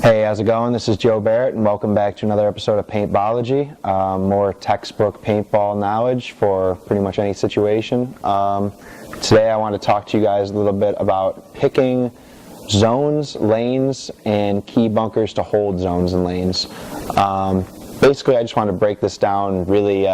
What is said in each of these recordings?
Hey, how's it going? This is Joe Barrett, and welcome back to another episode of Paintbology. More textbook paintball knowledge for pretty much any situation. Today I want to talk to you guys a little bit about picking zones, lanes, and key bunkers to hold zones and lanes. Basically, I just want to break this down really,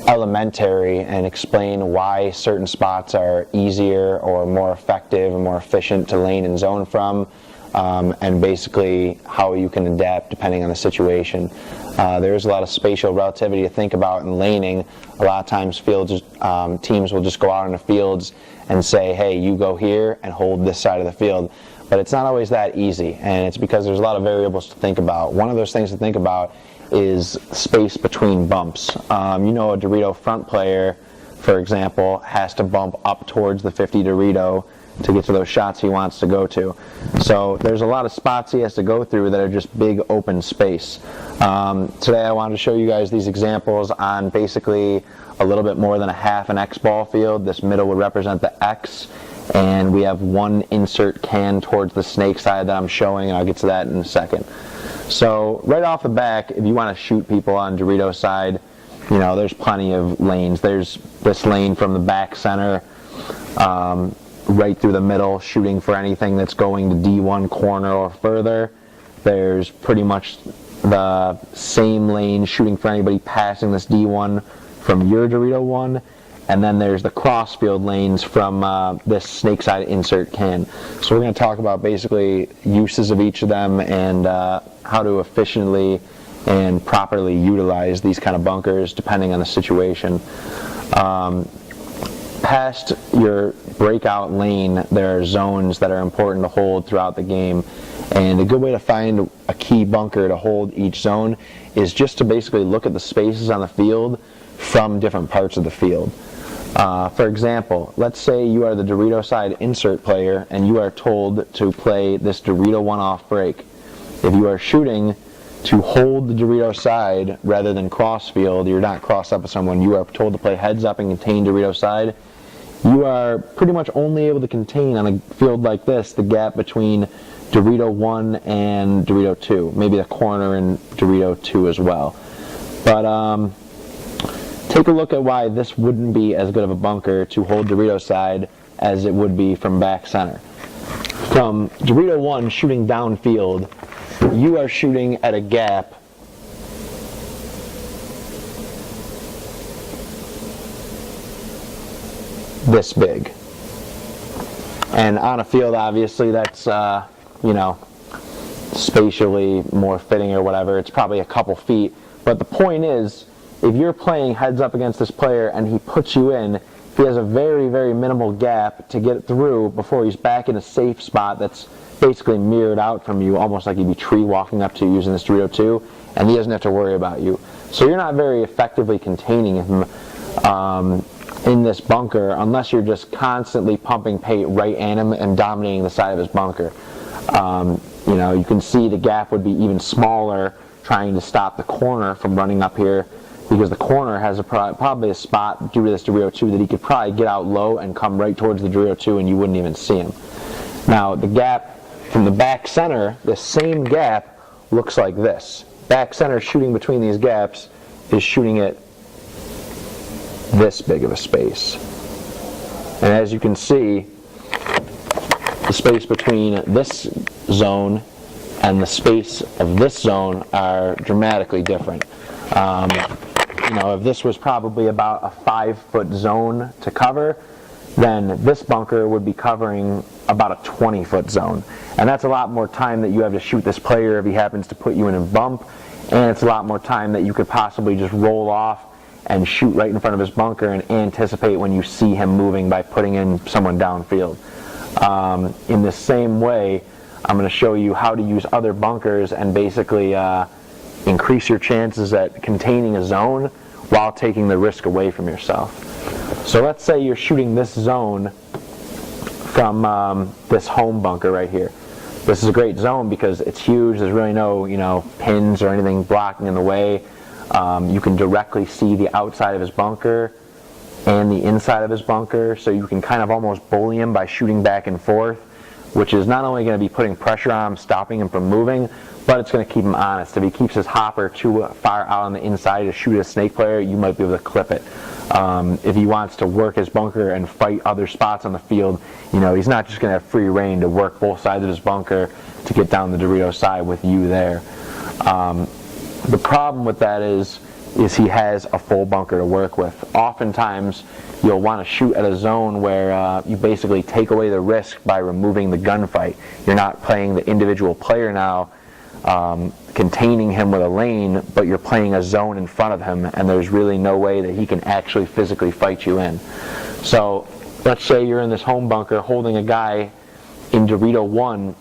elementary and explain why certain spots are easier or more effective and more efficient to lane and zone from. And basically how you can adapt depending on the situation. There's a lot of spatial relativity to think about in laning. A lot of times teams will just go out in the fields and say, hey, you go here and hold this side of the field. But it's not always that easy, and it's because there's a lot of variables to think about. One of those things to think about is space between bumps. A Dorito front player, for example, has to bump up towards the 50 Dorito to get to those shots he wants to go to. So there's a lot of spots he has to go through that are just big open space. Today I wanted to show you guys these examples on basically a little bit more than a half an X ball field. This middle would represent the X, and we have one insert can towards the snake side that I'm showing, and I'll get to that in a second. So right off the back, if you want to shoot people on Dorito's side, there's plenty of lanes. There's this lane from the back center, right through the middle, shooting for anything that's going to D1 corner or further. There's pretty much the same lane shooting for anybody passing this D1 from your Dorito 1. And then there's the crossfield lanes from this snake side insert can. So we're going to talk about basically uses of each of them and how to efficiently and properly utilize these kind of bunkers depending on the situation. Past your breakout lane, there are zones that are important to hold throughout the game, and a good way to find a key bunker to hold each zone is just to basically look at the spaces on the field from different parts of the field. For example, let's say you are the Dorito side insert player and you are told to play this Dorito one-off break. If you are shooting to hold the Dorito side rather than crossfield, you're not crossed up with someone, you are told to play heads up and contain Dorito side, you are pretty much only able to contain on a field like this the gap between Dorito 1 and Dorito 2, maybe the corner in Dorito 2 as well. But take a look at why this wouldn't be as good of a bunker to hold Dorito side as it would be from back center. From Dorito 1 shooting downfield, you are shooting at a gap this big. And on a field, obviously, that's, spatially more fitting or whatever. It's probably a couple feet. But the point is, if you're playing heads up against this player and he puts you in, he has a very, very minimal gap to get through before he's back in a safe spot that's basically mirrored out from you, almost like he'd be tree walking up to you using this Dorito 2, and he doesn't have to worry about you. So you're not very effectively containing him in this bunker unless you're just constantly pumping paint right at him and dominating the side of his bunker. You can see the gap would be even smaller trying to stop the corner from running up here, because the corner has probably a spot due to this Dorito 2 that he could probably get out low and come right towards the Dorito 2 and you wouldn't even see him. Now the gap from the back center, the same gap looks like this. Back center shooting between these gaps is shooting at this big of a space. And as you can see, the space between this zone and the space of this zone are dramatically different. If this was probably about a 5-foot zone to cover, then this bunker would be covering about a 20-foot zone. And that's a lot more time that you have to shoot this player if he happens to put you in a bump, and it's a lot more time that you could possibly just roll off and shoot right in front of his bunker and anticipate when you see him moving by putting in someone downfield. In the same way, I'm going to show you how to use other bunkers and basically increase your chances at containing a zone while taking the risk away from yourself. So let's say you're shooting this zone from this home bunker right here. This is a great zone because it's huge. There's really no pins or anything blocking in the way. You can directly see the outside of his bunker and the inside of his bunker, so you can kind of almost bully him by shooting back and forth. which is not only going to be putting pressure on him, stopping him from moving, but it's going to keep him honest. If he keeps his hopper too far out on the inside to shoot a snake player, you might be able to clip it. If he wants to work his bunker and fight other spots on the field, he's not just going to have free reign to work both sides of his bunker to get down the Dorito side with you there. The problem with that is he has a full bunker to work with. Oftentimes, you'll want to shoot at a zone where you basically take away the risk by removing the gunfight. You're not playing the individual player now, containing him with a lane, but you're playing a zone in front of him, and there's really no way that he can actually physically fight you in. So let's say you're in this home bunker holding a guy in Dorito 1,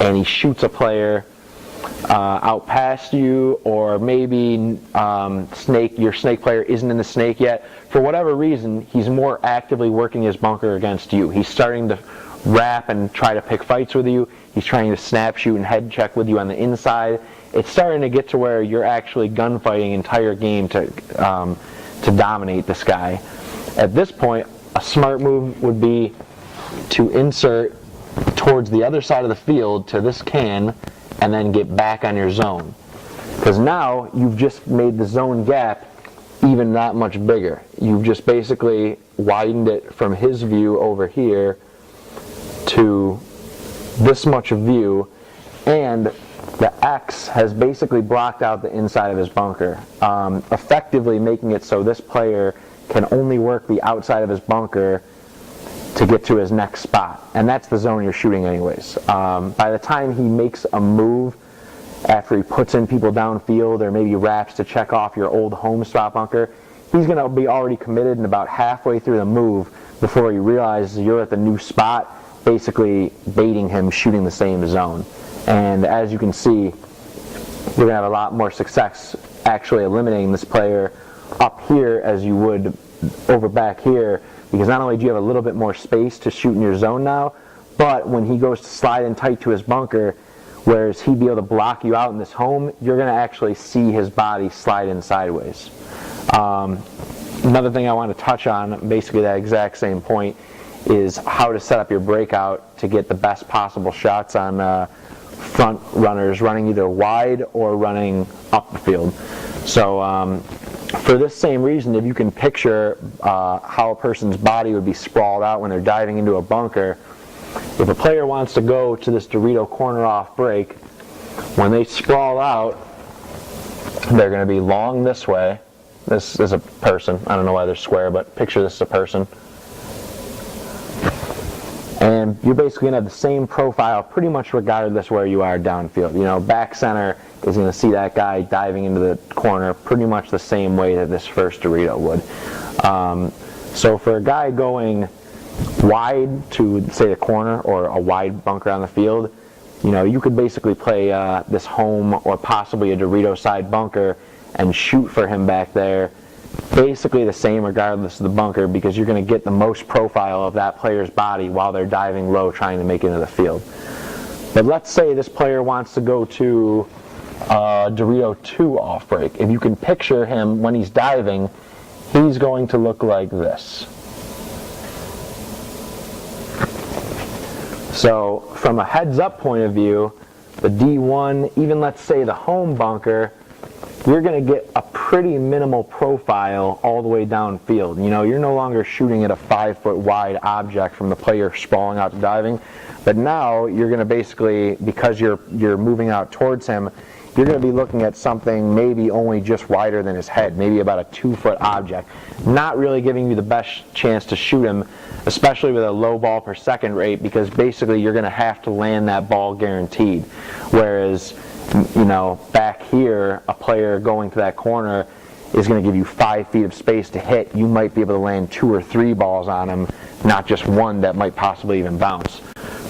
and he shoots a player out past you, or maybe your snake player isn't in the snake yet. For whatever reason, he's more actively working his bunker against you. He's starting to wrap and try to pick fights with you. He's trying to snap shoot and head check with you on the inside. It's starting to get to where you're actually gunfighting entire game to dominate this guy. At this point, a smart move would be to insert towards the other side of the field to this can and then get back on your zone. Because now you've just made the zone gap even that much bigger. You've just basically widened it from his view over here to this much of view, and the X has basically blocked out the inside of his bunker, effectively making it so this player can only work the outside of his bunker to get to his next spot, and that's the zone you're shooting anyways. By the time he makes a move after he puts in people downfield or maybe wraps to check off your old home spot bunker, he's going to be already committed and about halfway through the move before he realizes you're at the new spot, basically baiting him shooting the same zone. And as you can see, you're going to have a lot more success actually eliminating this player up here as you would over back here, because not only do you have a little bit more space to shoot in your zone now, but when he goes to slide in tight to his bunker, whereas he'd be able to block you out in this home, you're going to actually see his body slide in sideways. Another thing I want to touch on, basically that exact same point, is how to set up your breakout to get the best possible shots on front runners running either wide or running up the field. So for this same reason, if you can picture how a person's body would be sprawled out when they're diving into a bunker, if a player wants to go to this Dorito corner off break, when they sprawl out, they're going to be long this way. This is a person. I don't know why they're square, but picture this as a person. And you're basically going to have the same profile pretty much regardless where you are downfield. Back center is going to see that guy diving into the corner pretty much the same way that this first Dorito would. So for a guy going wide to, say, the corner or a wide bunker on the field, you could basically play this home or possibly a Dorito side bunker and shoot for him back there, basically the same regardless of the bunker, because you're going to get the most profile of that player's body while they're diving low trying to make it into the field. But let's say this player wants to go to Dorito 2 off break. If you can picture him when he's diving, he's going to look like this. So from a heads up point of view, the D1, even let's say the home bunker, you're going to get a pretty minimal profile all the way downfield. You're no longer shooting at a 5-foot wide object from the player sprawling out to diving, but now you're going to basically, because you're moving out towards him, you're going to be looking at something maybe only just wider than his head, maybe about a 2-foot object, not really giving you the best chance to shoot him, especially with a low ball per second rate, because basically you're going to have to land that ball guaranteed. Whereas back here, a player going to that corner is going to give you 5 feet of space to hit. You might be able to land 2 or 3 balls on him, not just one that might possibly even bounce.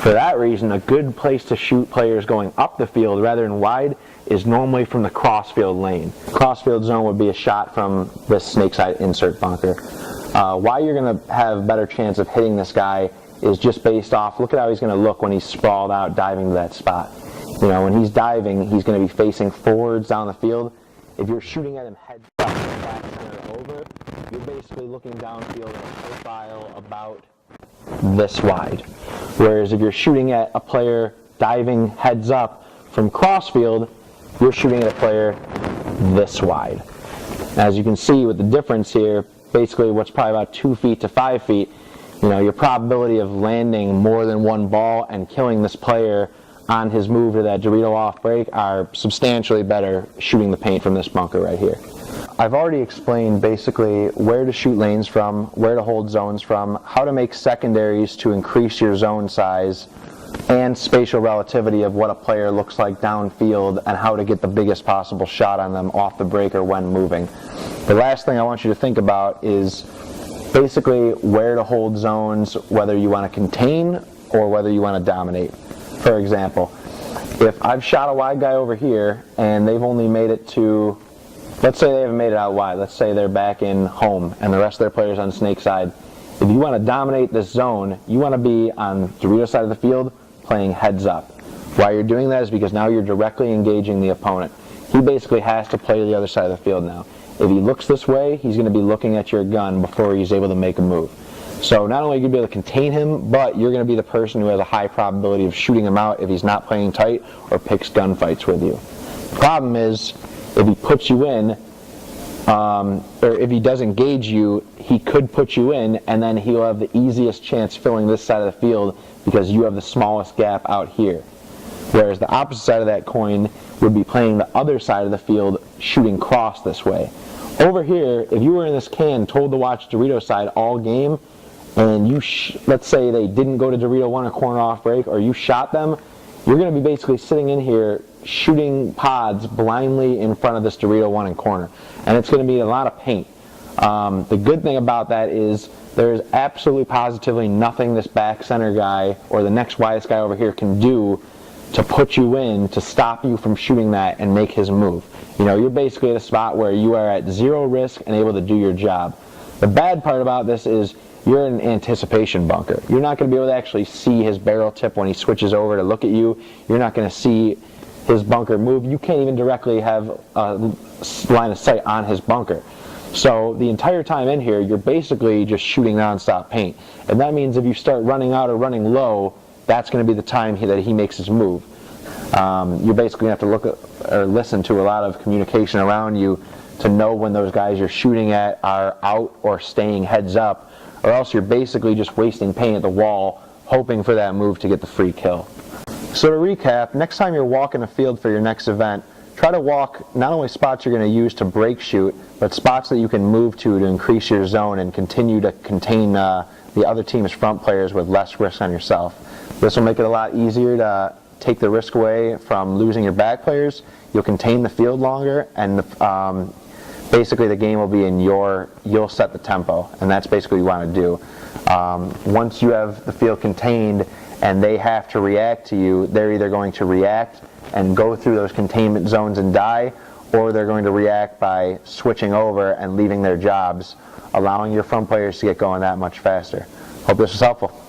For that reason, a good place to shoot players going up the field rather than wide is normally from the crossfield lane. Crossfield zone would be a shot from this snake side insert bunker. Why you're going to have a better chance of hitting this guy is just based off, look at how he's going to look when he's sprawled out diving to that spot. When he's diving, he's going to be facing forwards down the field. If you're shooting at him head up, back center over, you're basically looking downfield at a profile about this wide. Whereas if you're shooting at a player diving heads up from crossfield, you're shooting at a player this wide. As you can see with the difference here, basically what's probably about 2 feet to 5 feet, your probability of landing more than one ball and killing this player on his move to that Dorito off break are substantially better shooting the paint from this bunker right here. I've already explained basically where to shoot lanes from, where to hold zones from, how to make secondaries to increase your zone size, and spatial relativity of what a player looks like downfield and how to get the biggest possible shot on them off the break or when moving. The last thing I want you to think about is basically where to hold zones, whether you want to contain or whether you want to dominate. For example, if I've shot a wide guy over here and they've only made it to, let's say they haven't made it out wide, let's say they're back in home and the rest of their players on snake side. If you want to dominate this zone, you want to be on Dorito's side of the field playing heads up. Why you're doing that is because now you're directly engaging the opponent. He basically has to play the other side of the field now. If he looks this way, he's going to be looking at your gun before he's able to make a move. So not only are you going to be able to contain him, but you're going to be the person who has a high probability of shooting him out if he's not playing tight or picks gunfights with you. The problem is, if he puts you in, or if he does engage you, he could put you in, and then he'll have the easiest chance filling this side of the field because you have the smallest gap out here. Whereas the opposite side of that coin would be playing the other side of the field, shooting cross this way. Over here, if you were in this can told to watch Dorito side all game, and you let's say they didn't go to Dorito 1 or corner off break, or you shot them, you're going to be basically sitting in here shooting pods blindly in front of this Dorito 1 in corner. And it's going to be a lot of paint. The good thing about that is there's absolutely positively nothing this back center guy or the next widest guy over here can do to put you in to stop you from shooting that and make his move. You're basically at a spot where you are at zero risk and able to do your job. The bad part about this is you're in an anticipation bunker. You're not going to be able to actually see his barrel tip when he switches over to look at you. You're not going to see his bunker move. You can't even directly have a line of sight on his bunker. So the entire time in here, you're basically just shooting nonstop paint. And that means if you start running out or running low, that's going to be the time that he makes his move. You're basically going to have to look at or listen to a lot of communication around you to know when those guys you're shooting at are out or staying heads up, or else you're basically just wasting paint at the wall, hoping for that move to get the free kill. So to recap, next time you're walking a field for your next event, try to walk not only spots you're going to use to break shoot, but spots that you can move to increase your zone and continue to contain the other team's front players with less risk on yourself. This will make it a lot easier to take the risk away from losing your back players. You'll contain the field longer, and basically the game will be in you'll set the tempo, and that's basically what you want to do. Once you have the field contained and they have to react to you, they're either going to react and go through those containment zones and die, or they're going to react by switching over and leaving their jobs, allowing your front players to get going that much faster. Hope this was helpful.